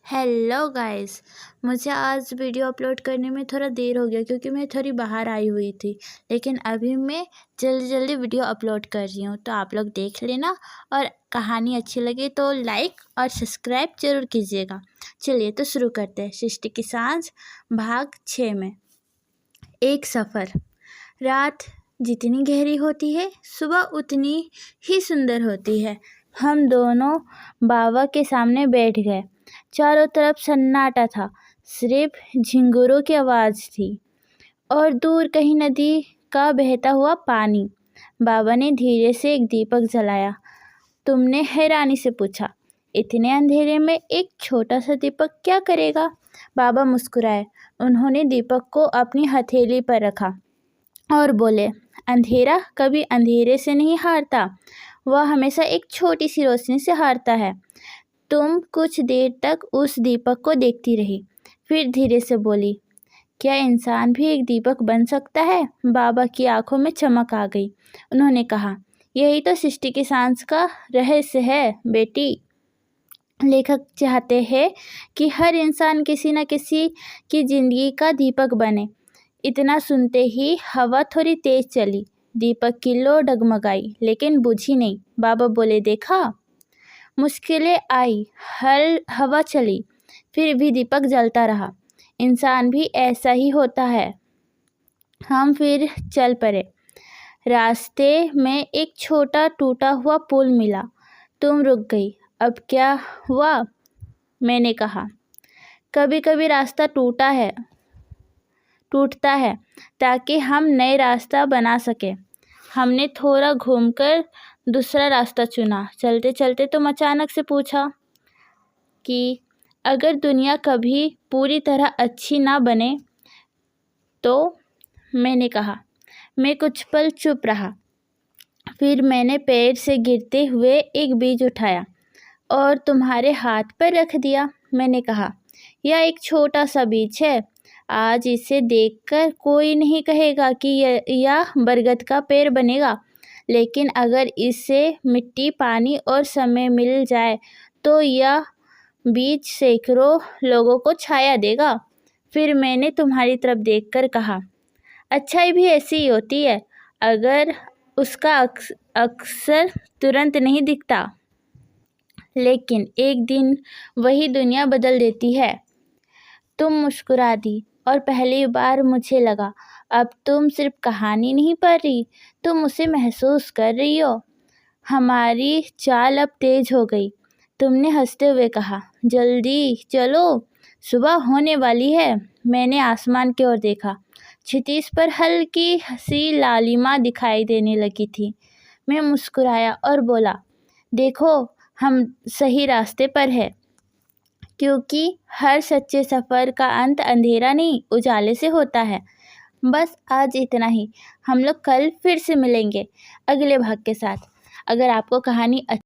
Hello guys. मुझे आज video upload करने में थोड़ा देर हो गया क्योंकि मैं थोड़ी बाहर आई हुई थी, लेकिन अभी मैं जल्दी जल्दी वीडियो अपलोड कर रही हूँ। तो आप लोग देख लेना और कहानी अच्छी लगे तो लाइक और सब्सक्राइब ज़रूर कीजिएगा। चलिए तो शुरू करते हैं। सृष्टि की सांझ भाग 6 में। एक सफ़र। रात जितनी गहरी होती है सुबह उतनी ही सुंदर होती है। हम दोनों बाबा के सामने बैठ गए। चारों तरफ सन्नाटा था, सिर्फ झिंगुरों की आवाज़ थी और दूर कहीं नदी का बहता हुआ पानी। बाबा ने धीरे से एक दीपक जलाया। तुमने हैरानी से पूछा, इतने अंधेरे में एक छोटा सा दीपक क्या करेगा? बाबा मुस्कुराए। उन्होंने दीपक को अपनी हथेली पर रखा और बोले, अंधेरा कभी अंधेरे से नहीं हारता, वह हमेशा एक छोटी सी रोशनी से हारता है। तुम कुछ देर तक उस दीपक को देखती रही, फिर धीरे से बोली, क्या इंसान भी एक दीपक बन सकता है? बाबा की आंखों में चमक आ गई। उन्होंने कहा, यही तो सृष्टि की सांस का रहस्य है बेटी। लेखक चाहते हैं कि हर इंसान किसी न किसी की जिंदगी का दीपक बने। इतना सुनते ही हवा थोड़ी तेज चली। दीपक की लो डगमगाई लेकिन बुझी नहीं। बाबा बोले, देखा, मुश्किलें आई, हर हवा चली, फिर भी दीपक जलता रहा। इंसान भी ऐसा ही होता है। हम फिर चल पड़े। रास्ते में एक छोटा टूटा हुआ पुल मिला। तुम रुक गई। अब क्या हुआ? मैंने कहा, कभी कभी रास्ता टूटता है ताकि हम नए रास्ता बना सके। हमने थोड़ा घूमकर दूसरा रास्ता चुना। चलते चलते तुम अचानक से पूछा कि अगर दुनिया कभी पूरी तरह अच्छी ना बने तो? मैंने कहा। मैं कुछ पल चुप रहा। फिर मैंने पेड़ से गिरते हुए एक बीज उठाया और तुम्हारे हाथ पर रख दिया। मैंने कहा, यह एक छोटा सा बीज है। आज इसे देखकर कोई नहीं कहेगा कि यह बरगद का पेड़ बनेगा, लेकिन अगर इसे मिट्टी, पानी और समय मिल जाए तो यह बीज सैकड़ों लोगों को छाया देगा। फिर मैंने तुम्हारी तरफ देखकर कहा, अच्छाई भी ऐसी ही होती है, अगर उसका अक्सर तुरंत नहीं दिखता, लेकिन एक दिन वही दुनिया बदल देती है। तुम मुस्कुरा दी और पहली बार मुझे लगा, अब तुम सिर्फ कहानी नहीं पढ़ रही, तुम उसे महसूस कर रही हो। हमारी चाल अब तेज हो गई। तुमने हंसते हुए कहा, जल्दी चलो, सुबह होने वाली है। मैंने आसमान की ओर देखा। क्षितिज पर हल्की सी लालिमा दिखाई देने लगी थी। मैं मुस्कुराया और बोला, देखो, हम सही रास्ते पर हैं, क्योंकि हर सच्चे सफ़र का अंत अंधेरा नहीं, उजाले से होता है। बस आज इतना ही। हम लोग कल फिर से मिलेंगे अगले भाग के साथ। अगर आपको कहानी